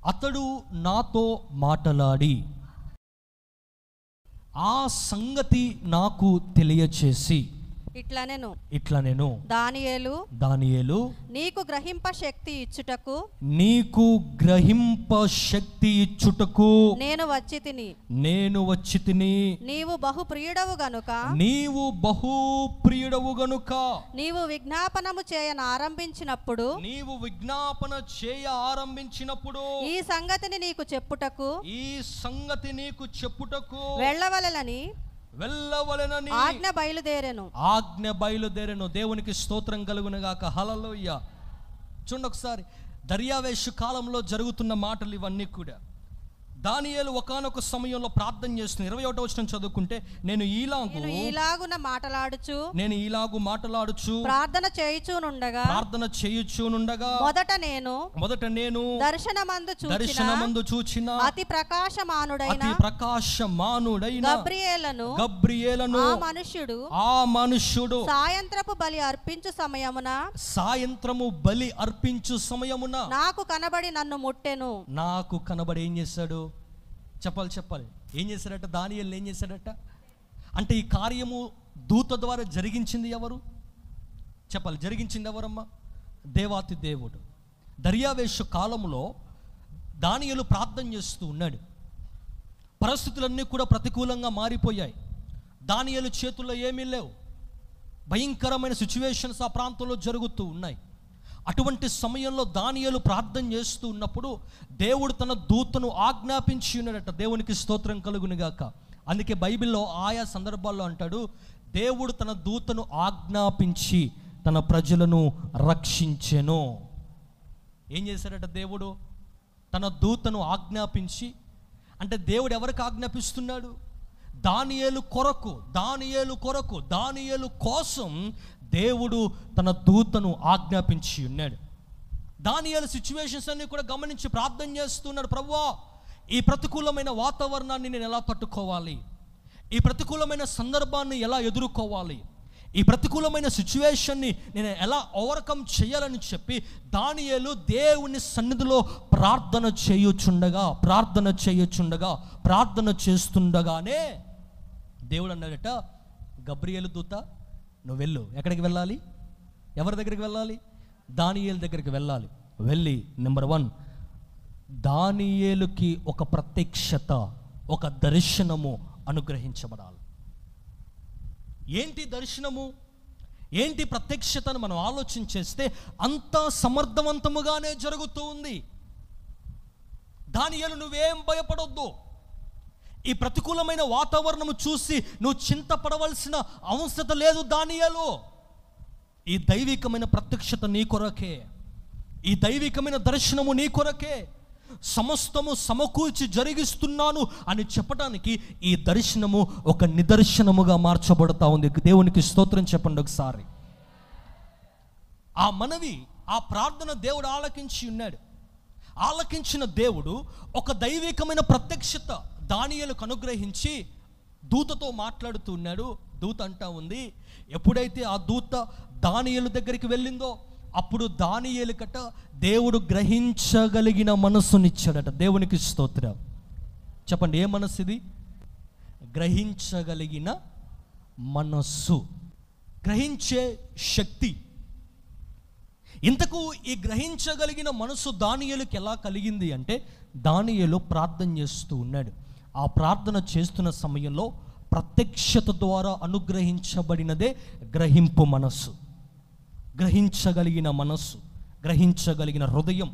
అతడు నాతో మాటలాడి ఆ సంగతి నాకు తెలియచేసి ఇట్లా నేను దానియేలు నీకు గ్రహింప శక్తి ఇచ్చుటకు నేను వచ్చి తిని నీవు బహు ప్రియుడవు గనుక నీవు విజ్ఞాపన చేయ ఆరంభించినప్పుడు ఈ సంగతిని నీకు చెప్పుటకు వెళ్ళవలెనని ఆజ్ఞ బయలుదేరెను. దేవునికి స్తోత్రం కలుగును గాక. హల్లెలూయా. చూడండి ఒకసారి, దర్యావేషు కాలంలో జరుగుతున్న మాటలు ఇవన్నీ కూడా. దానియేలు ఒకానొక సమయంలో ప్రార్థన చేస్తుంది. 21వ వచనం చదువుకుంటే, నేను ఇలాగు మాటలాడుచు ప్రార్థన చేయుచునుండగా మొదట నేను దర్శనమందు చూచిన అతి ప్రకాశమానుడైన గబ్రియేలును ఆ మనుష్యుడు సాయంత్రము బలి అర్పించు సమయమున నాకు కనబడి నన్ను ముట్టెను. నాకు కనబడి ఏం చేశాడు? చెప్పాలి ఏం చేశాడట? దానియేలు ఏం చేశాడట? అంటే ఈ కార్యము దూత ద్వారా జరిగించింది ఎవరు? జరిగించింది ఎవరమ్మా? దేవాతి దేవుడు. దర్యావేషు కాలంలో దానియేలు ప్రార్థన చేస్తూ ఉన్నాడు. పరిస్థితులన్నీ కూడా ప్రతికూలంగా మారిపోయాయి. దానియేలు చేతుల్లో ఏమీ లేవు. భయంకరమైన సిచ్యువేషన్స్ ఆ ప్రాంతంలో జరుగుతూ ఉన్నాయి. అటువంటి సమయంలో దానియేలు ప్రార్థన చేస్తూ ఉన్నప్పుడు దేవుడు తన దూతను ఆజ్ఞాపించి ఉన్నాడట. దేవునికి స్తోత్రం కలుగును గాక. అందుకే బైబిల్లో ఆయా సందర్భాల్లో అంటాడు, దేవుడు తన దూతను ఆజ్ఞాపించి తన ప్రజలను రక్షించెను. ఏం చేశాడట దేవుడు? తన దూతను ఆజ్ఞాపించి. అంటే దేవుడు ఎవరికి ఆజ్ఞాపిస్తున్నాడు? దానియేలు కోసం దేవుడు తన దూతను ఆజ్ఞాపించి ఉన్నాడు. దానియేలు సిచ్యువేషన్స్ అన్ని కూడా గమనించి ప్రార్థన చేస్తున్నాడు. ప్రభువా, ఈ ప్రతికూలమైన వాతావరణాన్ని నేను ఎలా తట్టుకోవాలి? ఈ ప్రతికూలమైన సందర్భాన్ని ఎలా ఎదుర్కోవాలి? ఈ ప్రతికూలమైన సిచ్యువేషన్ని నేను ఎలా ఓవర్కమ్ చేయాలని చెప్పి దానియేలు దేవుని సన్నిధిలో ప్రార్థన చేస్తుండగానే దేవుడు అన్నాడట, గబ్రియేలు దూత, నువ్వు వెళ్ళు. ఎక్కడికి వెళ్ళాలి? ఎవరి దగ్గరికి వెళ్ళాలి? దానియేలు దగ్గరికి వెళ్ళాలి. వెళ్ళి నెంబర్ 1, దానియేలుకి ఒక ప్రత్యక్షత, ఒక దర్శనము అనుగ్రహించబడాలి. ఏంటి దర్శనము, ఏంటి ప్రత్యక్షతను మనం ఆలోచన చేస్తే అంతా సమర్థవంతముగానే జరుగుతూ ఉంది. దానియేలు, నువ్వేం భయపడొద్దు. ఈ ప్రతికూలమైన వాతావరణము చూసి నువ్వు చింతపడవలసిన అవసరం లేదు. దానియేలు, ఈ దైవికమైన ప్రత్యక్షత నీ కొరకే, ఈ దైవికమైన దర్శనము నీ కొరకే, సమస్తము సమకూర్చి జరిగిస్తున్నాను అని చెప్పడానికి ఈ దర్శనము ఒక నిదర్శనముగా మార్చబడతా ఉంది. దేవునికి స్తోత్రం చెప్పండి ఒకసారి. ఆ మనవి, ఆ ప్రార్థన దేవుడు ఆలకించి ఉన్నాడు. ఆలకించిన దేవుడు ఒక దైవికమైన ప్రత్యక్షత దానియేలుకు అనుగ్రహించి దూతతో మాట్లాడుతూ ఉన్నాడు. దూత అంటా ఉంది, ఎప్పుడైతే ఆ దూత దానియేలు దగ్గరికి వెళ్ళిందో అప్పుడు దానియేలుకట దేవుడు గ్రహించగలిగిన మనస్సునిచ్చాడట. దేవునికి స్తోత్రం చెప్పండి. ఏ మనస్సు ఇది? గ్రహించగలిగిన మనస్సు, గ్రహించే శక్తి. ఇంతకు ఈ గ్రహించగలిగిన మనసు దానియేలుకి ఎలా కలిగింది అంటే, దానియేలు ప్రార్థన చేస్తూ ఉన్నాడు. ఆ ప్రార్థన చేస్తున్న సమయంలో ప్రత్యక్షత ద్వారా అనుగ్రహించబడినదే గ్రహింపు మనస్సు, గ్రహించగలిగిన మనస్సు, గ్రహించగలిగిన హృదయం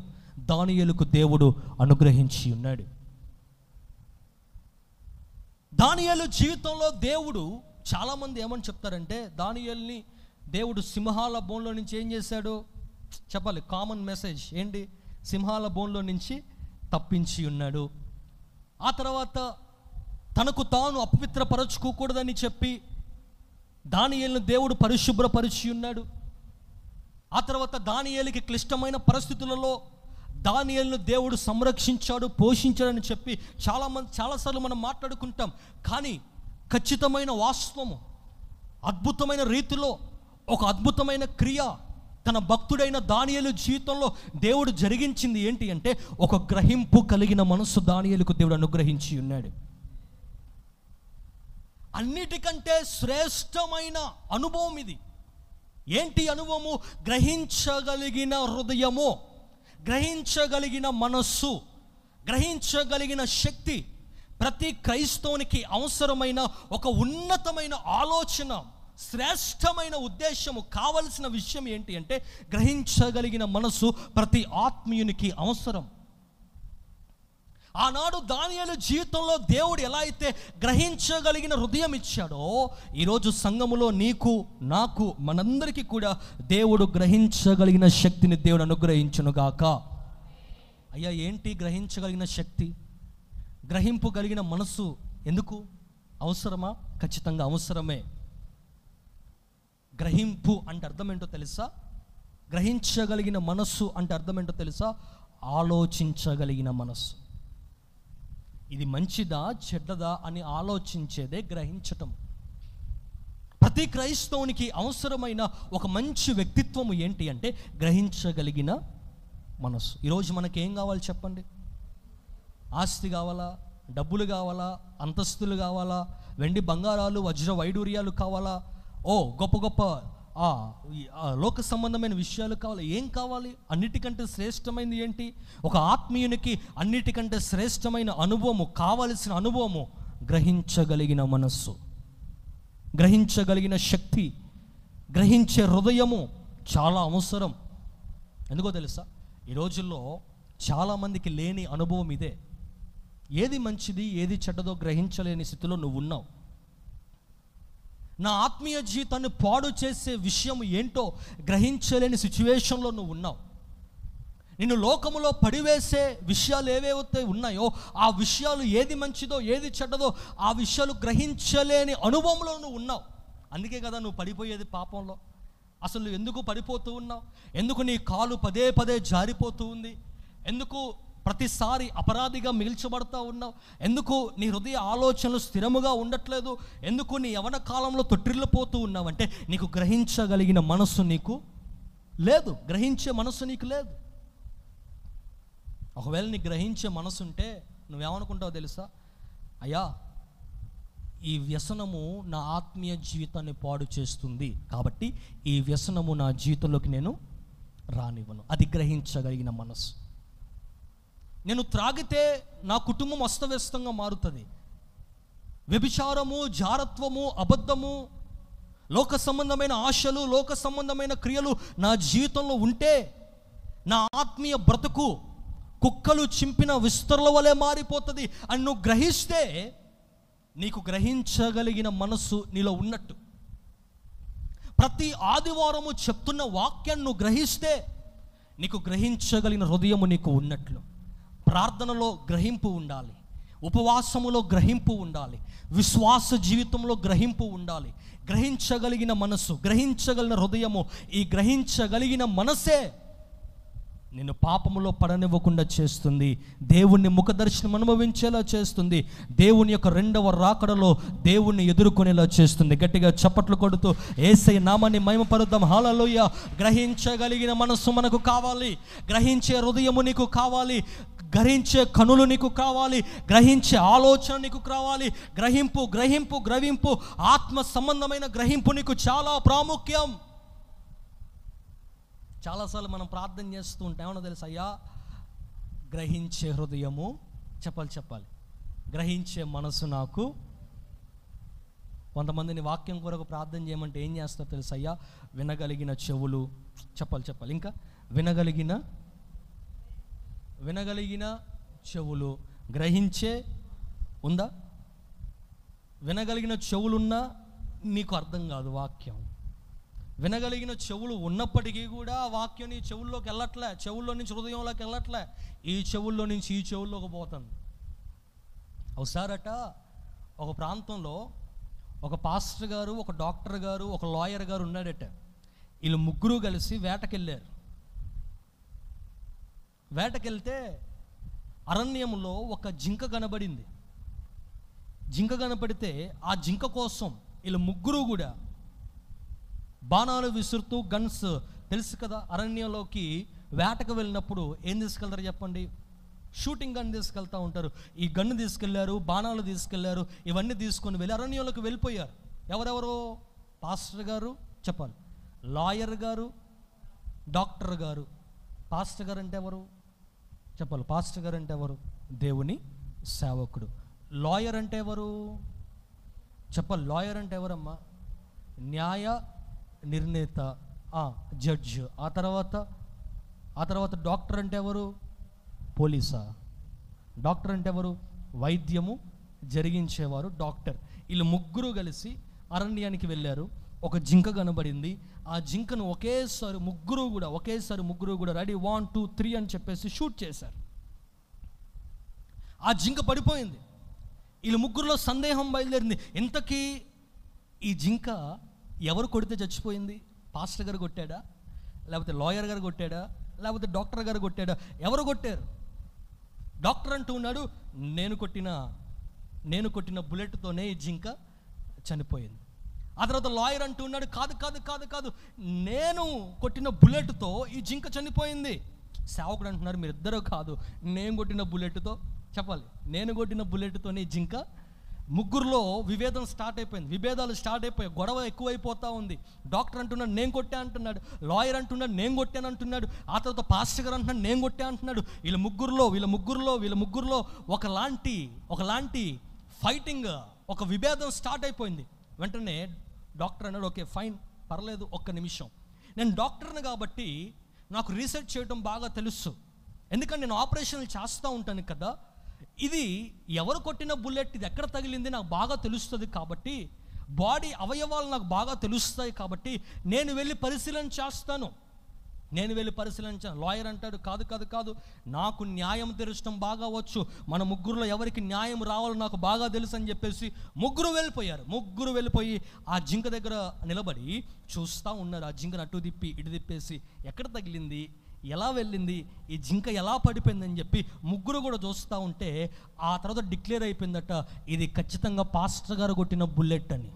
దానియేలుకు దేవుడు అనుగ్రహించి ఉన్నాడు. దానియేలు జీవితంలో దేవుడు, చాలామంది ఏమని చెప్తారంటే, దానియేలుని దేవుడు సింహాల బోన్లో నుంచి ఏం చేశాడు? చెప్పాలి, కామన్ మెసేజ్ ఏంటి? సింహాల బోన్లో నుంచి తప్పించి ఉన్నాడు. ఆ తర్వాత తనకు తాను అపవిత్రపరచుకోకూడదని చెప్పి దానియేలును దేవుడు పరిశుభ్రపరిచి ఉన్నాడు. ఆ తర్వాత దానియేలుకి క్లిష్టమైన పరిస్థితులలో దానియేలును దేవుడు సంరక్షించాడు, పోషించాడని చెప్పి చాలాసార్లు మనం మాట్లాడుకుంటాం. కానీ ఖచ్చితమైన వాస్తవము, అద్భుతమైన రీతిలో ఒక అద్భుతమైన క్రియ తన భక్తుడైన దానియేలు జీవితంలో దేవుడు జరిగించింది ఏంటి అంటే ఒక గ్రహింపు కలిగిన మనసు దానియేలుకు దేవుడు అనుగ్రహించి ఉన్నాడు. అన్నిటికంటే శ్రేష్టమైన అనుభవం ఇది. ఏంటి అనుభవము? గ్రహించగలిగిన హృదయము, గ్రహించగలిగిన మనస్సు, గ్రహించగలిగిన శక్తి. ప్రతి క్రైస్తవునికి అవసరమైన ఒక ఉన్నతమైన ఆలోచన, శ్రేష్టమైన ఉద్దేశము, కావలసిన విషయం ఏంటి అంటే గ్రహించగలిగిన మనసు ప్రతి ఆత్మీయునికి అవసరం. ఆనాడు దానియేలు జీవితంలో దేవుడు ఎలా అయితే గ్రహించగలిగిన హృదయం ఇచ్చాడో, ఈరోజు సంఘములో నీకు, నాకు, మనందరికీ కూడా దేవుడు గ్రహించగలిగిన శక్తిని దేవుడు అనుగ్రహించునుగాక. అయ్యా, ఏంటి గ్రహించగలిగిన శక్తి, గ్రహింపు కలిగిన మనసు ఎందుకు అవసరమా? ఖచ్చితంగా అవసరమే. గ్రహింపు అంటే అర్థం ఏంటో తెలుసా? గ్రహించగలిగిన మనస్సు అంటే అర్థం ఏంటో తెలుసా? ఆలోచించగలిగిన మనస్సు. ఇది మంచిదా చెడ్డదా అని ఆలోచించేదే గ్రహించటం. ప్రతి క్రైస్తవునికి అవసరమైన ఒక మంచి వ్యక్తిత్వము ఏంటి అంటే గ్రహించగలిగిన మనస్సు. ఈరోజు మనకేం కావాలి చెప్పండి? ఆస్తి కావాలా? డబ్బులు కావాలా? అంతస్తులు కావాలా? వెండి బంగారాలు వజ్ర వైడూర్యాలు కావాలా? గొప్ప గొప్ప లోక సంబంధమైన విషయాలు కావాలి? ఏం కావాలి? అన్నిటికంటే శ్రేష్టమైనది ఏంటి? ఒక ఆత్మీయునికి అన్నిటికంటే శ్రేష్టమైన అనుభవము, కావలసిన అనుభవము గ్రహించగలిగిన మనస్సు, గ్రహించగలిగిన శక్తి, గ్రహించే హృదయము చాలా అవసరం. ఎందుకో తెలుసా? ఈ రోజుల్లో చాలామందికి లేని అనుభవం ఇదే. ఏది మంచిది ఏది చెడ్డదో గ్రహించలేని స్థితిలో నువ్వు ఉన్నావు. నా ఆత్మీయ జీవితాన్ని పాడు చేసే విషయం ఏంటో గ్రహించలేని సిచ్యువేషన్లో నువ్వు ఉన్నావు. నిన్ను లోకములో పడివేసే విషయాలు ఏవేవైతే ఉన్నాయో ఆ విషయాలు ఏది మంచిదో ఏది చెడ్డదో ఆ విషయాలు గ్రహించలేని అనుభవంలో నువ్వు ఉన్నావు. అందుకే కదా నువ్వు పడిపోయేది పాపంలో. అసలు ఎందుకు పడిపోతూ ఉన్నావు? ఎందుకు నీ కాలు పదే పదే జారిపోతూ ఉంది? ఎందుకు ప్రతిసారి అపరాధిగా మిగిల్చబడతా ఉన్నావు? ఎందుకు నీ హృదయ ఆలోచనలు స్థిరముగా ఉండట్లేదు? ఎందుకు నీ యవన కాలంలో తొట్టిల్లిపోతూ ఉన్నావంటే నీకు గ్రహించగలిగిన మనస్సు నీకు లేదు, గ్రహించే మనస్సు నీకు లేదు. ఒకవేళ నీకు గ్రహించే మనసు ఉంటే నువ్వేమనుకుంటావో తెలుసా? అయ్యా, ఈ వ్యసనము నా ఆత్మీయ జీవితాన్ని పాడు చేస్తుంది కాబట్టి ఈ వ్యసనము నా జీవితంలోకి నేను రానివ్వను. అది గ్రహించగలిగిన మనసు. నేను త్రాగితే నా కుటుంబం అస్తవ్యస్తంగా మారుతుంది. వ్యభిచారము, జారత్వము, అబద్ధము, లోక సంబంధమైన ఆశలు, లోక సంబంధమైన క్రియలు నా జీవితంలో ఉంటే నా ఆత్మీయ బ్రతుకు కుక్కలు చింపిన విస్తరల వలె మారిపోతుంది అని నువ్వు గ్రహిస్తే నీకు గ్రహించగలిగిన మనస్సు నీలో ఉన్నట్టు. ప్రతి ఆదివారము చెప్తున్న వాక్యాన్ని నువ్వు గ్రహిస్తే నీకు గ్రహించగలిగిన హృదయము నీకు ఉన్నట్లు. ప్రార్థనలో గ్రహింపు ఉండాలి, ఉపవాసములో గ్రహింపు ఉండాలి, విశ్వాస జీవితంలో గ్రహింపు ఉండాలి. గ్రహించగలిగిన మనస్సు, గ్రహించగలిగిన హృదయము, ఈ గ్రహించగలిగిన మనసే నిన్ను పాపములో పడనివ్వకుండా చేస్తుంది, దేవుణ్ణి ముఖదర్శనం అనుభవించేలా చేస్తుంది, దేవుని యొక్క రెండవ రాకడలో దేవుణ్ణి ఎదుర్కొనేలా చేస్తుంది. గట్టిగా చప్పట్లు కొడుతూ యేసయ్య నామాన్ని మహిమపరుద్దాం. హల్లెలూయా. గ్రహించగలిగిన మనస్సు మనకు కావాలి, గ్రహించే హృదయము నీకు కావాలి, గ్రహించే కనులు నీకు కావాలి, గ్రహించే ఆలోచన నీకు కావాలి. గ్రహింపు గ్రహింపు గ్రహింపు ఆత్మ సంబంధమైన గ్రహింపు నీకు చాలా ప్రాముఖ్యం. చాలాసార్లు మనం ప్రార్థన చేస్తూ ఉంటాం, ఏమన్నా తెలుసు? అయ్యా, గ్రహించే హృదయము, చెప్పాలి, గ్రహించే మనసు నాకు. కొంతమందిని వాక్యం కొరకు ప్రార్థన చేయమంటే ఏం చేస్తారో తెలుసు? అయ్యా, వినగలిగిన చెవులు, చెప్పాలి, ఇంకా వినగలిగిన చెవులు, గ్రహించే ఉందా? వినగలిగిన చెవులున్నా నీకు అర్థం కాదు వాక్యం. వినగలిగిన చెవులు ఉన్నప్పటికీ కూడా ఆ వాక్యం నీ చెవుల్లోకి వెళ్ళట్లే, చెవుల్లో నుంచి హృదయంలోకి వెళ్ళట్లే, ఈ చెవుల్లో నుంచి ఈ చెవుల్లోకి పోతుంది. ఒకసారట ఒక ప్రాంతంలో ఒక పాస్టర్ గారు, ఒక డాక్టర్ గారు, ఒక లాయర్ గారు ఉన్నాడట. వీళ్ళు ముగ్గురు కలిసి వేటకెళ్ళారు. వేటకెళ్తే అరణ్యంలో ఒక జింక కనబడింది. జింక కనపడితే ఆ జింక కోసం వీళ్ళు ముగ్గురు కూడా బాణాలు విసురుతూ గన్స్ తెలుసు కదా, అరణ్యంలోకి వేటకు వెళ్ళినప్పుడు ఏం తీసుకెళ్తారు చెప్పండి? షూటింగ్ గన్ తీసుకెళ్తూ ఉంటారు. ఈ గన్ను తీసుకెళ్లారు, బాణాలు తీసుకెళ్లారు, ఇవన్నీ తీసుకొని వెళ్ళి అరణ్యంలోకి వెళ్ళిపోయారు. ఎవరెవరు? పాస్టర్ గారు చెప్పాలి, లాయర్ గారు, డాక్టర్ గారు. పాస్టర్ గారు అంటే ఎవరు చెప్పాలి? పాస్టర్ గారు అంటే ఎవరు? దేవుని సేవకుడు. లాయర్ అంటే ఎవరు చెప్పాలి? లాయర్ అంటే ఎవరమ్మా? న్యాయ నిర్ణేత, జడ్జ్. ఆ తర్వాత డాక్టర్ అంటే ఎవరు? పోలీసా? డాక్టర్ అంటే ఎవరు? వైద్యము జరిగించేవారు డాక్టర్. వీళ్ళు ముగ్గురు కలిసి అరణ్యానికి వెళ్ళారు. ఒక జింక కనబడింది. ఆ జింకను ఒకేసారి ముగ్గురు కూడా రెడీ 1 2 3 అని చెప్పేసి షూట్ చేశారు. ఆ జింక పడిపోయింది. వీళ్ళు ముగ్గురులో సందేహం బయలుదేరింది. ఇంతకీ ఈ జింక ఎవరు కొడితే చచ్చిపోయింది? పాస్టర్ గారు కొట్టాడా, లేకపోతే లాయర్ గారు కొట్టాడా, లేకపోతే డాక్టర్ గారు కొట్టాడా? ఎవరు కొట్టారు? డాక్టర్ అంటూ ఉన్నాడు, నేను కొట్టిన బుల్లెట్తోనే ఈ జింక చనిపోయింది. ఆ తర్వాత లాయర్ అంటూ ఉన్నాడు, కాదు, నేను కొట్టిన బుల్లెట్తో ఈ జింక చనిపోయింది. సేవకుడు అంటున్నారు, మీరిద్దరూ కాదు, నేను కొట్టిన బుల్లెట్తో చెప్పాలి, నేను కొట్టిన బుల్లెట్తోనే ఈ జింక. ముగ్గురులో విభేదాలు స్టార్ట్ అయిపోయాయి, గొడవ ఎక్కువైపోతూ ఉంది. డాక్టర్ అంటున్నాడు నేను కొట్టా అంటున్నాడు, లాయర్ అంటున్నాడు నేను కొట్టాను అంటున్నాడు, ఆ తర్వాత పాస్టర్ గారు అంటున్నాడు నేను కొట్టా అంటున్నాడు. వీళ్ళ ముగ్గురులో ఒకలాంటి ఫైటింగ్, ఒక విభేదం స్టార్ట్ అయిపోయింది. వెంటనే డాక్టర్ అన్నాడు, ఓకే ఫైన్, పర్లేదు, ఒక్క నిమిషం, నేను డాక్టర్ని కాబట్టి నాకు రీసెర్చ్ చేయడం బాగా తెలుసు, ఎందుకంటే నేను ఆపరేషన్లు చేస్తూ ఉంటాను కదా, ఇది ఎవరు కొట్టిన బుల్లెట్, ఇది ఎక్కడ తగిలింది నాకు బాగా తెలుస్తుంది, కాబట్టి బాడీ అవయవాలు నాకు బాగా తెలుస్తాయి, కాబట్టి నేను వెళ్ళి పరిశీలన చేస్తాను. లాయర్ అంటాడు, కాదు, నాకు న్యాయం తెలుసడం బాగా వచ్చు, మన ముగ్గురులో ఎవరికి న్యాయం రావాలో నాకు బాగా తెలుసు అని చెప్పేసి ముగ్గురు వెళ్ళిపోయి ఆ జింక దగ్గర నిలబడి చూస్తూ ఉన్నారు. ఆ జింకను అటు తిప్పి ఇటు తిప్పేసి ఎక్కడ తగిలింది, ఎలా వెళ్ళింది, ఈ జింక ఎలా పడిపోయిందని చెప్పి ముగ్గురు కూడా చూస్తూ ఉంటే ఆ తర్వాత డిక్లేర్ అయిపోయిందట, ఇది ఖచ్చితంగా పాస్టర్ గారు కొట్టిన బుల్లెట్ అని.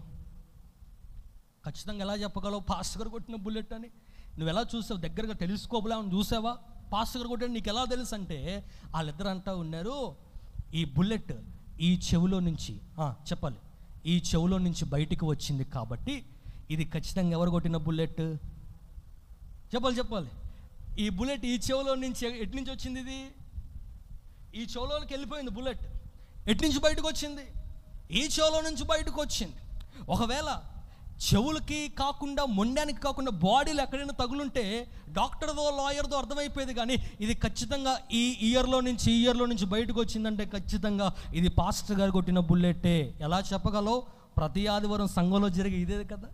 ఖచ్చితంగా ఎలా చెప్పగలవు పాస్టర్ గారు కొట్టిన బుల్లెట్ అని? నువ్వు ఎలా చూసావు? దగ్గరగా టెలిస్కోప్లా చూసావా? పాస్టర్ గారు కొట్టిన నీకు ఎలా తెలుసు అంటే, వాళ్ళిద్దరు అంటూ ఉన్నారు, ఈ బుల్లెట్ ఈ చెవిలో నుంచి చెప్పాలి, ఈ చెవిలో నుంచి బయటికి వచ్చింది, కాబట్టి ఇది ఖచ్చితంగా ఎవరు కొట్టిన బుల్లెట్? చెప్పాలి. ఈ బుల్లెట్ ఈ చెవిలో నుంచి ఎటు నుంచి వచ్చింది? ఇది ఈ చెవిలోకి వెళ్ళిపోయింది బుల్లెట్. ఎటు నుంచి బయటకు వచ్చింది? ఈ చెవిలో నుంచి బయటకు వచ్చింది. ఒకవేళ చెవులకి కాకుండా, మొండానికి కాకుండా బాడీలో ఎక్కడైనా తగులుంటే డాక్టర్దో లాయర్దో అర్థమైపోయేది, కానీ ఇది ఖచ్చితంగా ఈ ఇయర్లో నుంచి బయటకు వచ్చిందంటే ఖచ్చితంగా ఇది పాస్టర్ గారు కొట్టిన బుల్లెట్టే. ఎలా చెప్పగలవు? ప్రతి ఆదివారం సంఘంలో జరిగే ఇదే కదా.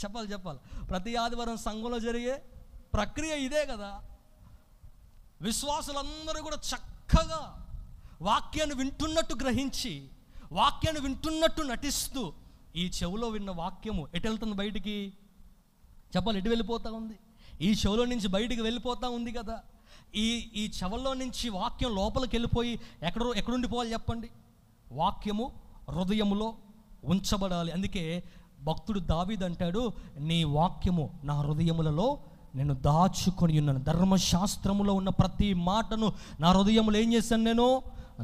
చెప్పాలి, ప్రతి ఆదివారం సంఘంలో జరిగే ప్రక్రియ ఇదే కదా. విశ్వాసులందరూ కూడా చక్కగా వాక్యాన్ని వింటున్నట్టు గ్రహించి, వాక్యాన్ని వింటున్నట్టు నటిస్తూ, ఈ చెవులో విన్న వాక్యము ఎటు వెళ్తుంది బయటికి? చెప్పాలి, ఎటు వెళ్ళిపోతూ ఉంది? ఈ చెవులో నుంచి బయటికి వెళ్ళిపోతూ ఉంది కదా. ఈ చెవుల్లో నుంచి వాక్యం లోపలికి వెళ్ళిపోయి ఎక్కడుండిపోవాలి చెప్పండి? వాక్యము హృదయములో ఉంచబడాలి. అందుకే భక్తుడు దావీదు అంటాడు, నీ వాక్యము నా హృదయములలో నేను దాచుకొని ఉన్నాను. ధర్మశాస్త్రములో ఉన్న ప్రతి మాటను నా హృదయములో ఏం చేశాను? నేను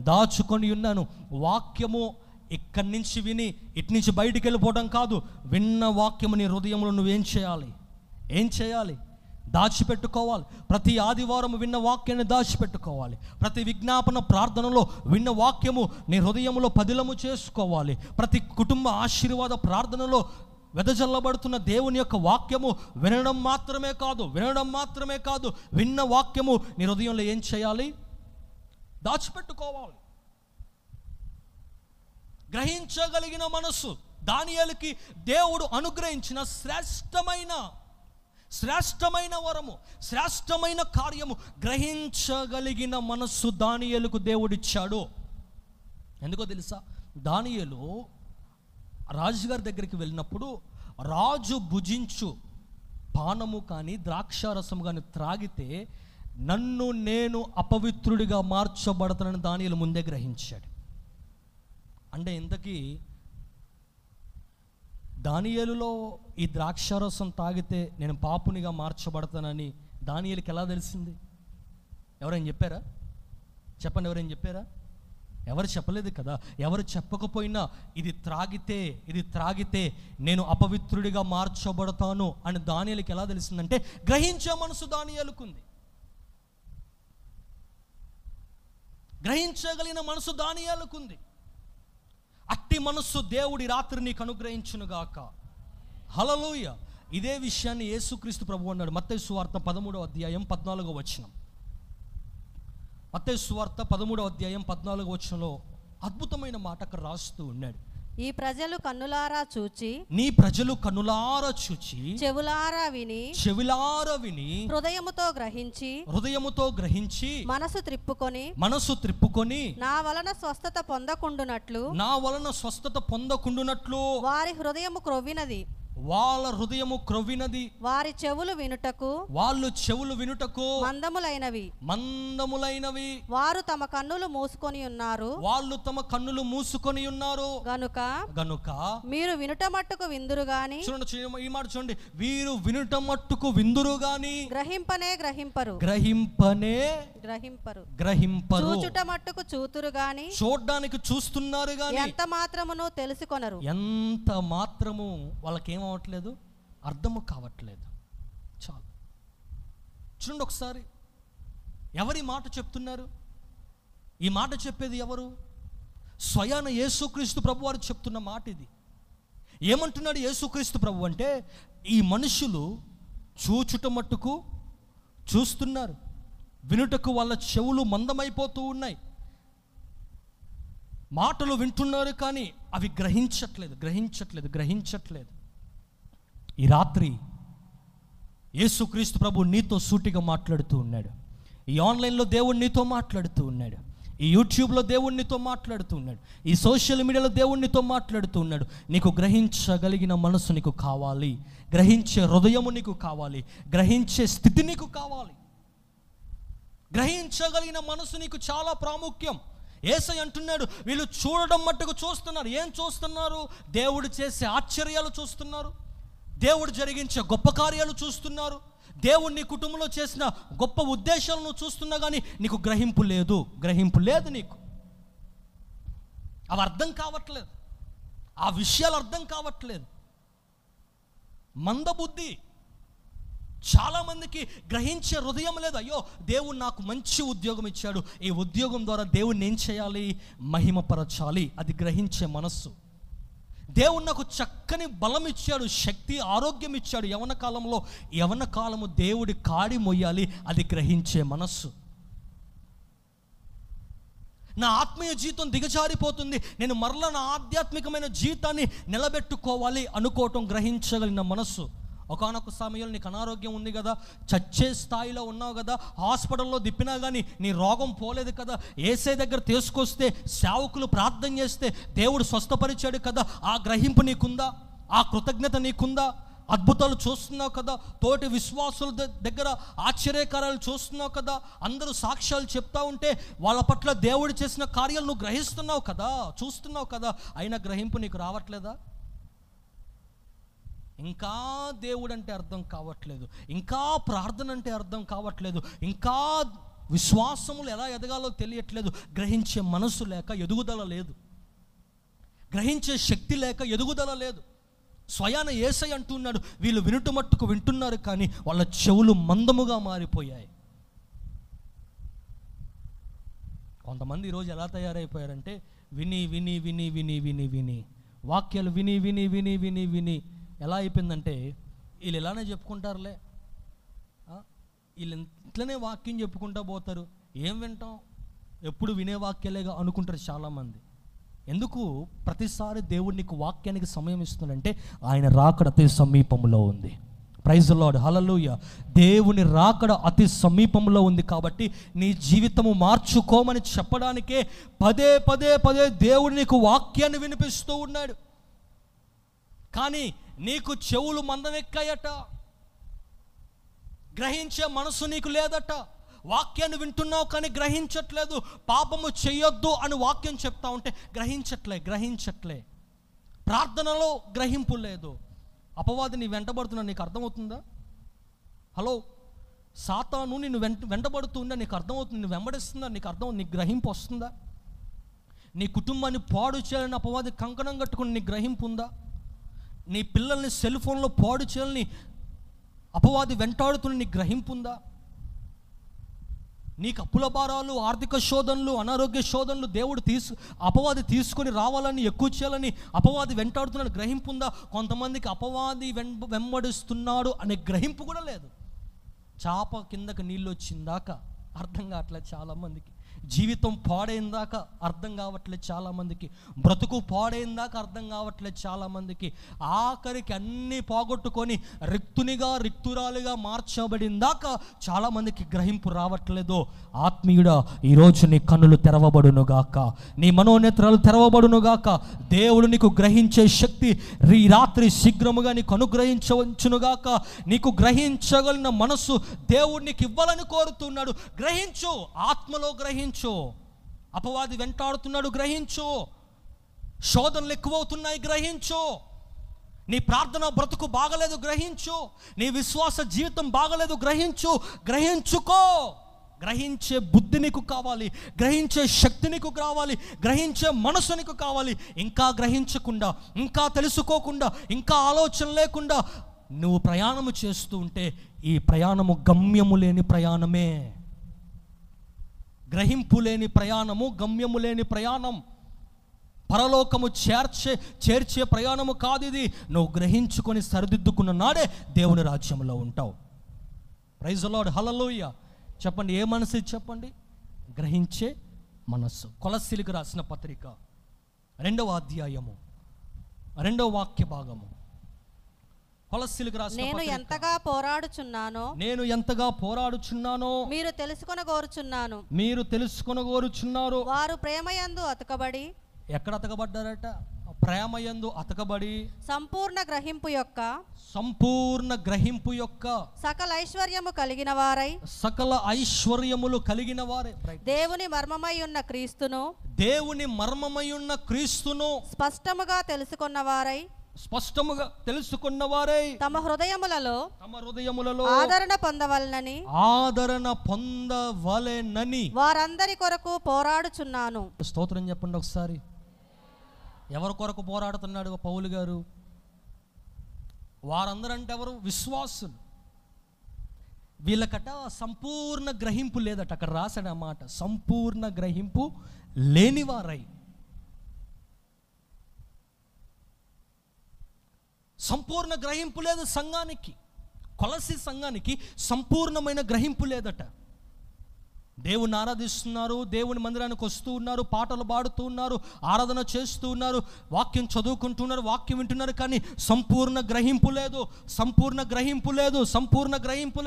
దాచుకొని ఉన్నాను. వాక్యము ఇక్కడి నుంచి విని ఇటు నుంచి బయటికి వెళ్ళిపోవడం కాదు, విన్న వాక్యము నీ హృదయంలో నువ్వేం చేయాలి? దాచిపెట్టుకోవాలి. ప్రతి ఆదివారం విన్న వాక్యాన్ని దాచిపెట్టుకోవాలి. ప్రతి విజ్ఞాపన ప్రార్థనలో విన్న వాక్యము నీ హృదయంలో పదిలము చేసుకోవాలి. ప్రతి కుటుంబ ఆశీర్వాద ప్రార్థనలో వెదజల్లబడుతున్న దేవుని యొక్క వాక్యము వినడం మాత్రమే కాదు, విన్న వాక్యము నీ హృదయంలో ఏం చేయాలి? దాచిపెట్టుకోవాలి. గ్రహించగలిగిన మనస్సు దానియేలుకి దేవుడు అనుగ్రహించిన శ్రేష్టమైన వరము, శ్రేష్టమైన కార్యము. గ్రహించగలిగిన మనస్సు దానియేలుకు దేవుడిచ్చాడు. ఎందుకో తెలుసా? దానియేలు రాజుగారి దగ్గరికి వెళ్ళినప్పుడు రాజు భుజించు పానము కానీ ద్రాక్షారసం కానీ త్రాగితే నేను అపవిత్రుడిగా మార్చబడతానని దానియేలు ముందే గ్రహించాడు. అంటే ఇంతకీ దానియేలులో ఈ ద్రాక్షారసం తాగితే నేను పాపునిగా మార్చబడతానని దానియేలుకి ఎలా తెలిసింది? ఎవరైనా చెప్పారా? చెప్పండి, ఎవరైనా చెప్పారా? ఎవరు చెప్పలేదు కదా. ఎవరు చెప్పకపోయినా ఇది త్రాగితే నేను అపవిత్రుడిగా మార్చబడతాను అని దానియేలుకి ఎలా తెలిసిందంటే గ్రహించే మనసు దానియేలుకుంది. గ్రహించగలిగిన మనసు దానియేలుకుంది. అట్టి మనస్సు దేవుడి రాత్రి నీకు అనుగ్రహించునుగాక. హల్లెలూయా. ఇదే విషయాన్ని యేసుక్రీస్తు ప్రభువు అన్నాడు. మత్తయి సువార్త 13వ అధ్యాయం 14వ వచనం. మత్తయి సువార్త 13వ అధ్యాయం 14వ వచనంలో అద్భుతమైన మాట అక్కడ రాస్తూ ఉన్నాడు. ఈ ప్రజలు కన్నులారా చూచి, నీ ప్రజలు కన్నులారా చూచి, చెవులారా విని, హృదయముతో గ్రహించి, మనసు త్రిప్పుకొని, నా వలన స్వస్థత పొందకుండునట్లు వారి హృదయము క్రొవ్వినది, వాళ్ళ హృదయము క్రొవ్వినది, వారి చెవులు వినుటకు మందములైనవి, వారు తమ కన్నులు మూసుకొని ఉన్నారు, గనుక మీరు వినుట మట్టుకు విందురు గాని, ఈ మాట చూడండి, వీరు వినుట మట్టుకు విందురు గాని గ్రహింపరు, చూచుట మట్టుకు చూతురు గాని, చూడడానికి చూస్తున్నారు గాని ఎంత మాత్రమును తెలుసుకొనరు. ఎంత మాత్రము వాళ్ళకేం అవట్లేదు, అర్థము కావట్లేదు. చాలు చూడండి ఒకసారి, ఎవరి మాట చెప్తున్నారు? ఈ మాట చెప్పేది ఎవరు? స్వయాన యేసుక్రీస్తు ప్రభు వారు చెప్తున్న మాట ఇది. ఏమంటున్నాడు యేసుక్రీస్తు ప్రభు అంటే, ఈ మనుషులు చూచుట మట్టుకు చూస్తున్నారు, వినుటకు వాళ్ళ చెవులు మందమైపోతూ ఉన్నాయి. మాటలు వింటున్నారు కానీ అవి గ్రహించట్లేదు. ఈ రాత్రి యేసుక్రీస్తు ప్రభు నీతో సూటిగా మాట్లాడుతూ ఉన్నాడు. ఈ ఆన్లైన్లో దేవుడు నీతో మాట్లాడుతూ ఉన్నాడు. ఈ యూట్యూబ్లో దేవుడు నీతో మాట్లాడుతూ ఉన్నాడు. ఈ సోషల్ మీడియాలో దేవుడు నీతో మాట్లాడుతూ ఉన్నాడు. నీకు గ్రహించగలిగిన మనసు నీకు కావాలి, గ్రహించే హృదయము నీకు కావాలి, గ్రహించే స్థితి నీకు కావాలి. గ్రహించగలిగిన మనసు నీకు చాలా ప్రాముఖ్యం. యేసయ్య అంటున్నాడు, వీళ్ళు చూడడం మట్టుకు చూస్తున్నారు. ఏం చూస్తున్నారు? దేవుడు చేసే ఆశ్చర్యాలు చూస్తున్నారు, దేవుడు జరిగించే గొప్ప కార్యాలు చూస్తున్నారు, దేవుడు నీ కుటుంబంలో చేసిన గొప్ప ఉద్దేశాలను చూస్తున్నా కానీ నీకు గ్రహింపు లేదు నీకు. అవి అర్థం కావట్లేదు, ఆ విషయాలు అర్థం కావట్లేదు. మందబుద్ధి. చాలామందికి గ్రహించే హృదయం లేదు. అయ్యో, దేవుడు నాకు మంచి ఉద్యోగం ఇచ్చాడు, ఈ ఉద్యోగం ద్వారా దేవుడిని ఏం చేయాలి? మహిమపరచాలి. అది గ్రహించే మనస్సు. దేవుడు నాకు చక్కని బలం ఇచ్చాడు, శక్తి, ఆరోగ్యం ఇచ్చాడు, యవన కాలము దేవుడి కాడి మొయ్యాలి. అది గ్రహించే మనస్సు. నా ఆత్మీయ జీవితం దిగజారిపోతుంది, నేను మరలా నా ఆధ్యాత్మికమైన జీవితాన్ని నిలబెట్టుకోవాలి అనుకోవటం గ్రహించగలిగిన మనస్సు. ఒకానొక సమయంలో నీకు అనారోగ్యం ఉంది కదా, చచ్చే స్థాయిలో ఉన్నావు కదా, హాస్పిటల్లో దిప్పినా కానీ నీ రోగం పోలేదు కదా, యేసయ్య దగ్గర తీసుకొస్తే సేవకులు ప్రార్థన చేస్తే దేవుడు స్వస్థపరిచాడు కదా, ఆ గ్రహింపు నీకుందా? ఆ కృతజ్ఞత నీకుందా? అద్భుతాలు చూస్తున్నావు కదా, తోటి విశ్వాసుల దగ్గర ఆశ్చర్యకార్యాలు చూస్తున్నావు కదా, అందరూ సాక్ష్యాలు చెప్తా ఉంటే వాళ్ళ పట్ల దేవుడు చేసిన కార్యాలు నువ్వు గ్రహిస్తున్నావు కదా, చూస్తున్నావు కదా, అయినా గ్రహింపు నీకు రావట్లేదా? ఇంకా దేవుడు అంటే అర్థం కావట్లేదు, ఇంకా ప్రార్థన అంటే అర్థం కావట్లేదు, ఇంకా విశ్వాసములు ఎలా ఎదగాలో తెలియట్లేదు. గ్రహించే మనసు లేక ఎదుగుదల లేదు, గ్రహించే శక్తి లేక ఎదుగుదల లేదు. స్వయాన యేసయ్య అంటున్నాడు, వీళ్ళు వినుట మట్టుకు వింటున్నారు కానీ వాళ్ళ చెవులు మందముగా మారిపోయాయి. కొంతమంది ఈరోజు ఎలా తయారైపోయారంటే విని విని విని విని విని విని వాక్యాలు విని విని విని విని విని ఎలా అయిపోయిందంటే వీళ్ళు ఎలానే చెప్పుకుంటారులే, వీళ్ళు ఇట్లనే వాక్యం చెప్పుకుంటూ పోతారు, ఏం వింటాం, ఎప్పుడు వినే వాక్యాలేగా అనుకుంటారు చాలామంది. ఎందుకు ప్రతిసారి దేవుడు నీకు వాక్యానికి సమయం ఇస్తున్నాడంటే ఆయన రాకడ అతి సమీపంలో ఉంది. ప్రైజ్ ది లార్డ్, హల్లెలూయా. దేవుని రాకడ అతి సమీపంలో ఉంది కాబట్టి నీ జీవితము మార్చుకోమని చెప్పడానికే పదే పదే పదే దేవుడు నీకు వాక్యాన్ని వినిపిస్తూ ఉన్నాడు. కానీ నీకు చెవులు మందమెక్కాయట, గ్రహించే మనసు నీకు లేదట. వాక్యాన్ని వింటున్నావు కానీ గ్రహించట్లేదు. పాపము చెయ్యొద్దు అని వాక్యం చెప్తా ఉంటే గ్రహించట్లే. ప్రార్థనలో గ్రహింపు లేదు, అపవాది నీ వెంటబడుతున్నా నీకు అర్థమవుతుందా? హలో, సాతాను నిన్ను వెంటబడుతుందా నీకు అర్థమవుతుంది? నిన్ను వెంబడిస్తుందా నీకు అర్థం? నీకు గ్రహింపు వస్తుందా? నీ కుటుంబాన్ని పాడు చేయాలని అపవాది కంకణం కట్టుకుని నీ గ్రహింపు ఉందా? నీ పిల్లల్ని సెల్ ఫోన్లో పాడు చేయాలని అపవాది వెంటాడుతున్న నీ గ్రహింపు ఉందా? నీకు అప్పుల భారాలు, ఆర్థిక శోధనలు, అనారోగ్య శోధనలు అపవాది తీసుకొని రావాలని, ఎక్కువ చేయాలని అపవాది వెంటాడుతున్నాడు గ్రహింపు ఉందా? కొంతమందికి అపవాది వెంబడిస్తున్నాడు అనే గ్రహింపు కూడా లేదు. చాప కిందకి నీళ్ళు వచ్చిందాక అర్థం కావట్లేదు చాలామందికి. జీవితం పాడైందాక అర్థం కావట్లేదు చాలామందికి. బ్రతుకు పాడైందాక అర్థం కావట్లేదు చాలామందికి. ఆఖరికి అన్నీ పోగొట్టుకొని రిక్తురాలుగా మార్చబడిందాక చాలామందికి గ్రహింపు రావట్లేదు. ఆత్మీయుడా, ఈరోజు నీ కన్నులు తెరవబడునుగాక, నీ మనోనేత్రాలు తెరవబడునుగాక. దేవుడు నీకు గ్రహించే శక్తి ఈ రాత్రి శీఘ్రముగా నీకు అనుగ్రహించవచ్చునుగాక. నీకు గ్రహించగలిగిన మనస్సు దేవుడు నీకు ఇవ్వాలని కోరుతున్నాడు. గ్రహించు, ఆత్మలో గ్రహించు. అపవాది వెంటాడుతున్నాడు, గ్రహించు. శోధనలు ఎక్కువవుతున్నాయి, గ్రహించు. నీ ప్రార్థన బ్రతుకు బాగలేదు, గ్రహించు. నీ విశ్వాస జీవితం బాగలేదు, గ్రహించుకో. గ్రహించే బుద్ధి నీకు కావాలి, గ్రహించే శక్తి నీకు కావాలి, గ్రహించే మనసు నీకు కావాలి. ఇంకా గ్రహించకుండా, ఇంకా తెలుసుకోకుండా, ఇంకా ఆలోచన లేకుండా నువ్వు ప్రయాణము చేస్తూ ఉంటే ఈ ప్రయాణము గమ్యము లేని ప్రయాణమే. గ్రహింపు లేని ప్రయాణము, గమ్యము లేని ప్రయాణం, పరలోకము చేర్చే ప్రయాణము కాదు ఇది. నువ్వు గ్రహించుకొని సరిదిద్దుకున్న నాడే దేవుని రాజ్యంలో ఉంటావు. ప్రైజ్ ది లార్డ్, హల్లెలూయా. చెప్పండి, ఏ మనసు ఇది? చెప్పండి, గ్రహించే మనస్సు. కొలస్సీలకు రాసిన పత్రిక 2వ అధ్యాయము 2వ వాక్య భాగము. కొలస్సీలకు రాసిన నేను ఎంతగా పోరాడుచున్నానో మీరు తెలుసుకొనగోరుచున్నారు. వారు ప్రేమయందు అతకబడి, ఎక్కడ అతకబడ్డారట? ప్రేమయందు అతకబడి సంపూర్ణ గ్రహింపు యొక్క సకల ఐశ్వర్యములు కలిగిన వారై దేవుని మర్మమై ఉన్న క్రీస్తును స్పష్టముగా తెలుసుకున్న వారై తమ హృదయములలో ఆదరణ పొందవలెనని వారందరి కొరకు పోరాడుచున్నాను. స్తోత్రం చెప్పండి ఒకసారి. ఎవరి కొరకు పోరాడుతున్నాడు పౌలు గారు? వారందరంటే ఎవరు? విశ్వాసులు. వీళ్ళకట సంపూర్ణ గ్రహింపు లేదట. అక్కడ రాశాడు ఆ మాట, సంపూర్ణ గ్రహింపు లేనివారై. సంపూర్ణ గ్రహింపు లేదు సంఘానికి. కొలస్సీ సంఘానికి సంపూర్ణమైన గ్రహింపు లేదట. దేవుని ఆరాధిస్తున్నారు, దేవుని మందిరానికి వస్తూ ఉన్నారు, పాటలు పాడుతూ ఉన్నారు, ఆరాధన చేస్తూ ఉన్నారు, వాక్యం చదువుకుంటున్నారు, వాక్యం వింటున్నారు, కానీ సంపూర్ణ గ్రహింపు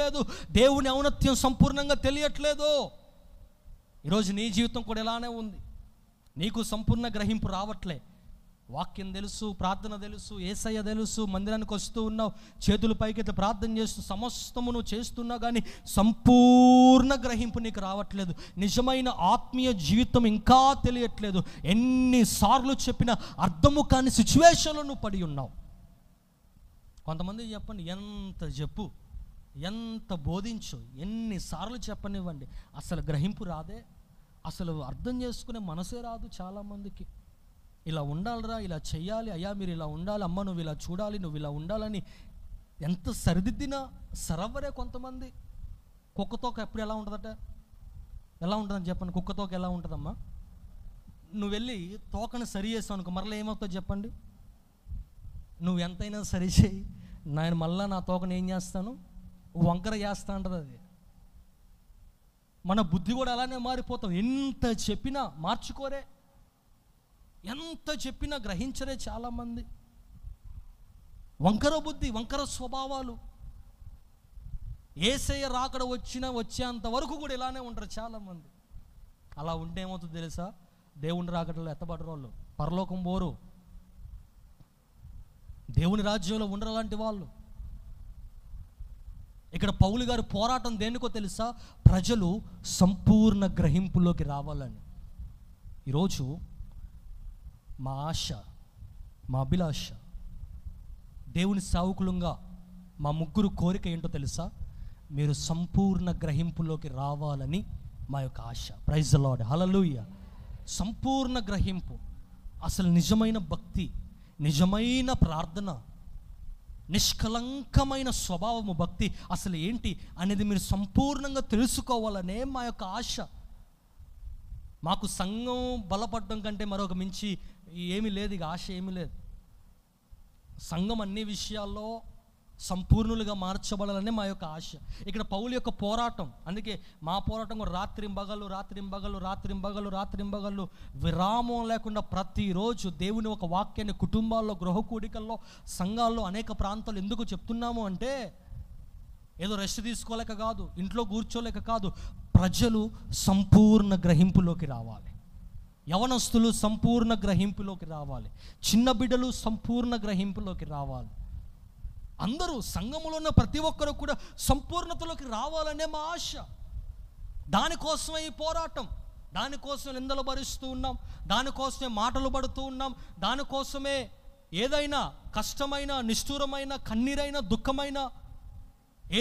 లేదు. దేవుని ఔన్నత్యం సంపూర్ణంగా తెలియట్లేదు. ఈరోజు నీ జీవితం కూడా ఇలానే ఉంది. నీకు సంపూర్ణ గ్రహింపు రావట్లే. వాక్యం తెలుసు, ప్రార్థన తెలుసు, యేసయ్య తెలుసు, మందిరానికి వస్తూ ఉన్నావు, చేతుల పైకి ప్రార్థన చేస్తూ సమస్తము నువ్వు చేస్తున్నావు, కానీ సంపూర్ణ గ్రహింపు నీకు రావట్లేదు. నిజమైన ఆత్మీయ జీవితం ఇంకా తెలియట్లేదు. ఎన్నిసార్లు చెప్పినా అర్థము కాని సిచ్యువేషన్లో నువ్వు పడి ఉన్నావు. కొంతమంది చెప్పండి, ఎంత బోధించు, ఎన్నిసార్లు చెప్పనివ్వండి, అసలు గ్రహింపు రాదే. అసలు అర్థం చేసుకునే మనసే రాదు చాలామందికి. ఇలా ఉండాలిరా, ఇలా చెయ్యాలి, అయ్యా మీరు ఇలా ఉండాలి, అమ్మ నువ్వు ఇలా చూడాలి, నువ్వు ఇలా ఉండాలని ఎంత సరిదిద్దినా సరవ్వరే. కొంతమంది కుక్కతోక ఎప్పుడు ఎలా ఉంటుందట? ఎలా ఉంటుందని చెప్పండి. కుక్కతోక ఎలా ఉంటుందమ్మా? నువ్వు వెళ్ళి తోకను సరి చేస్తావు అనుకో, మరలా ఏమవుతుందో చెప్పండి. నువ్వు ఎంతైనా సరి చేయి, నేను మళ్ళీ నా తోకను ఏం చేస్తాను? వంకర చేస్తా అంటది అది. మన బుద్ధి కూడా అలానే మారిపోతాం. ఎంత చెప్పినా మార్చుకోరే, ఎంత చెప్పినా గ్రహించరే చాలామంది. వంకర బుద్ధి, వంకర స్వభావాలు. యేసయ్య రాకడ వచ్చేంత వరకు కూడా ఇలానే ఉంటారు చాలామంది. అలా ఉంటే ఏమవుతుందో తెలుసా? దేవుని రాకడలో ఎత్తబడ్డ వాళ్ళు పరలోకం పోరు, దేవుని రాజ్యంలో ఉండరు అలాంటి వాళ్ళు. ఇక్కడ పౌలు గారు పోరాటం దేనికో తెలుసా? ప్రజలు సంపూర్ణ గ్రహింపులోకి రావాలని. ఈరోజు మా ఆశ, మా అభిలాష, దేవుని సేవకులుగా మా ముగ్గురు కోరిక ఏంటో తెలుసా? మీరు సంపూర్ణ గ్రహింపులోకి రావాలని మా యొక్క ఆశ. ప్రైజ్ ది లార్డ్, హల్లెలూయా. సంపూర్ణ గ్రహింపు, అసలు నిజమైన భక్తి, నిజమైన ప్రార్థన, నిష్కలంకమైన స్వభావము భక్తి అసలు ఏంటి అనేది మీరు సంపూర్ణంగా తెలుసుకోవాలనే మా యొక్క ఆశ. మాకు సంఘం బలపడడం కంటే మరొక మించి ఏమీ లేదు, ఇక ఆశ ఏమీ లేదు. సంఘం అన్ని విషయాల్లో సంపూర్ణులుగా మార్చబడాలనే మా యొక్క ఆశ. ఇక్కడ పౌలు యొక్క పోరాటం, అందుకే మా పోరాటం కూడా రాత్రింబగళ్ళు విరామం లేకుండా ప్రతిరోజు దేవుని ఒక వాక్యాన్ని కుటుంబాల్లో, గృహ కూడికల్లో, సంఘాల్లో, అనేక ప్రాంతాలు ఎందుకు చెప్తున్నాము అంటే ఏదో రెస్ట్ తీసుకోలేక కాదు, ఇంట్లో కూర్చోలేక కాదు, ప్రజలు సంపూర్ణ గ్రహింపులోకి రావాలి. యవనస్తులు సంపూర్ణ గ్రహింపులోకి రావాలి, చిన్న బిడ్డలు సంపూర్ణ గ్రహింపులోకి రావాలి. అందరూ సంఘములో ఉన్న ప్రతి ఒక్కరు కూడా సంపూర్ణతలోకి రావాలనే మా ఆశ. దానికోసమే ఈ పోరాటం, దానికోసమే నిందలు భరిస్తూ ఉన్నాం, దానికోసమే మాటలు పడుతూ ఉన్నాం, దానికోసమే ఏదైనా కష్టమైన, నిష్ఠూరమైన, కన్నీరైన, దుఃఖమైన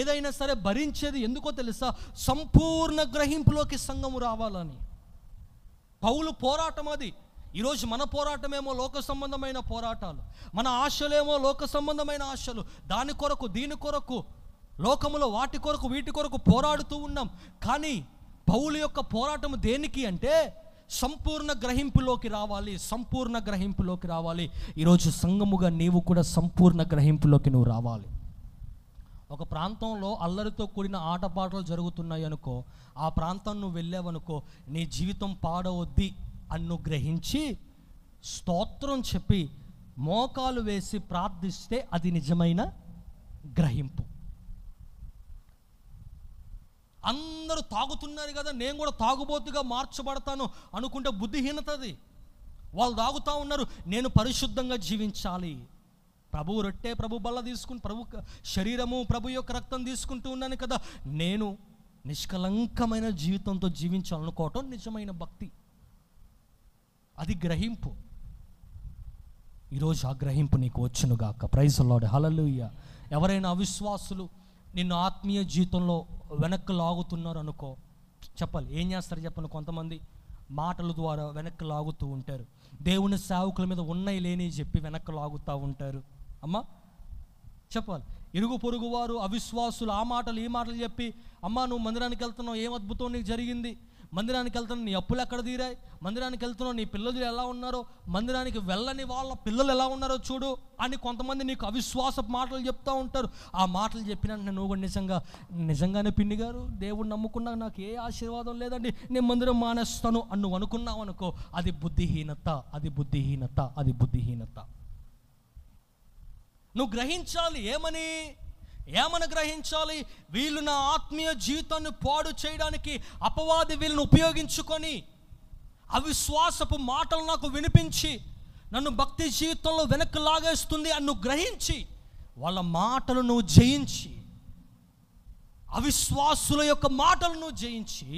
ఏదైనా సరే భరించేది ఎందుకో తెలుసా? సంపూర్ణ గ్రహింపులోకి సంఘము రావాలని. పౌలు పోరాటం అది. ఈరోజు మన పోరాటమేమో లోక సంబంధమైన పోరాటాలు, మన ఆశలేమో లోక సంబంధమైన ఆశలు, దాని కొరకు దీని కొరకు లోకములో వాటి కొరకు వీటి కొరకు పోరాడుతూ ఉన్నాం. కానీ పౌలు యొక్క పోరాటం దేనికి అంటే సంపూర్ణ గ్రహింపులోకి రావాలి, సంపూర్ణ గ్రహింపులోకి రావాలి. ఈరోజు సంఘముగా నీవు కూడా సంపూర్ణ గ్రహింపులోకి నువ్వు రావాలి. ఒక ప్రాంతంలో అల్లరితో కూడిన ఆటపాటలు జరుగుతున్నాయి అనుకో, ఆ ప్రాంతం నువ్వు వెళ్ళావనుకో, నీ జీవితం పాడవద్ది అన్ను గ్రహించి స్తోత్రం చెప్పి మోకాలు వేసి ప్రార్థిస్తే అది నిజమైన గ్రహింపు. అందరూ తాగుతున్నారు కదా, నేను కూడా తాగుబోతుగా మార్చబడతాను అనుకుంటే బుద్ధిహీనతది. వాళ్ళు తాగుతూ ఉన్నారు, నేను పరిశుద్ధంగా జీవించాలి, ప్రభు రొట్టె, ప్రభు బల్ల తీసుకుని, ప్రభు శరీరము, ప్రభు యొక్క రక్తం తీసుకుంటూ ఉన్నాను కదా, నేను నిష్కలంకమైన జీవితంతో జీవించాలనుకోవటం నిజమైన భక్తి. అది గ్రహింపు. ఈరోజు ఆ గ్రహింపు నీకు వచ్చునుగాక. ప్రైజ్ ది లార్డ్, హల్లెలూయా. ఎవరైనా అవిశ్వాసులు నిన్ను ఆత్మీయ జీవితంలో వెనక్కి లాగుతున్నారు అనుకో, చెప్పాలి, ఏం చేస్తారు చెప్పను? కొంతమంది మాటల ద్వారా వెనక్కి లాగుతూ ఉంటారు, దేవుని సేవకుల మీద ఉన్నాయి లేని చెప్పి వెనక్కి లాగుతూ ఉంటారు. అమ్మా చెప్పాలి, ఇరుగు పొరుగు వారు అవిశ్వాసులు ఆ మాటలు ఈ మాటలు చెప్పి, అమ్మా నువ్వు మందిరానికి వెళ్తున్నావు, ఏం అద్భుతం నీకు జరిగింది, మందిరానికి వెళ్తున్నావు, నీ అప్పులు ఎక్కడ తీరాయి, మందిరానికి వెళ్తున్నావు, నీ పిల్లలు ఎలా ఉన్నారో, మందిరానికి వెళ్ళని వాళ్ళ పిల్లలు ఎలా ఉన్నారో చూడు అని కొంతమంది నీకు అవిశ్వాస మాటలు చెప్తూ ఉంటారు. ఆ మాటలు చెప్పినట్టు నువ్వు కూడా నిజంగానే పిన్ని గారు దేవుడు నమ్ముకున్నా నాకు ఏ ఆశీర్వాదం లేదండి, నేను మందిరం మానేస్తాను అని నువ్వు అనుకున్నావు అనుకో, అది బుద్ధిహీనత, అది బుద్ధిహీనత, అది బుద్ధిహీనత. నువ్వు గ్రహించాలి. ఏమని గ్రహించాలి? వీళ్ళు నా ఆత్మీయ జీవితాన్ని పాడు చేయడానికి అపవాది వీళ్ళని ఉపయోగించుకొని అవిశ్వాసపు మాటలు నాకు వినిపించి నన్ను భక్తి జీవితంలో వెనక్కి లాగేస్తుంది అని నువ్వు గ్రహించి వాళ్ళ మాటలు నువ్వు జయించి, అవిశ్వాసుల యొక్క మాటలు నువ్వు జయించి,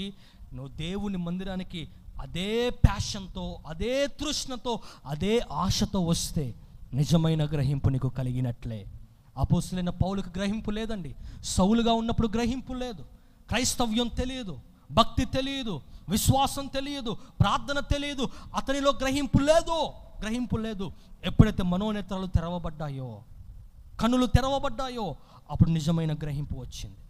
నువ్వు దేవుని మందిరానికి అదే ప్యాషన్తో, అదే తృష్ణతో, అదే ఆశతో వస్తే నిజమైన గ్రహింపు నీకు కలిగినట్లే. అపోస్తలుడైన పౌలుకు గ్రహింపు లేదండి. సౌలుగా ఉన్నప్పుడు గ్రహింపు లేదు, క్రైస్తవ్యం తెలియదు, భక్తి తెలియదు, విశ్వాసం తెలియదు, ప్రార్థన తెలియదు, అతనిలో గ్రహింపు లేదు. ఎప్పుడైతే మనోనేత్రాలు తెరవబడ్డాయో, కన్నులు తెరవబడ్డాయో, అప్పుడు నిజమైన గ్రహింపు వచ్చింది.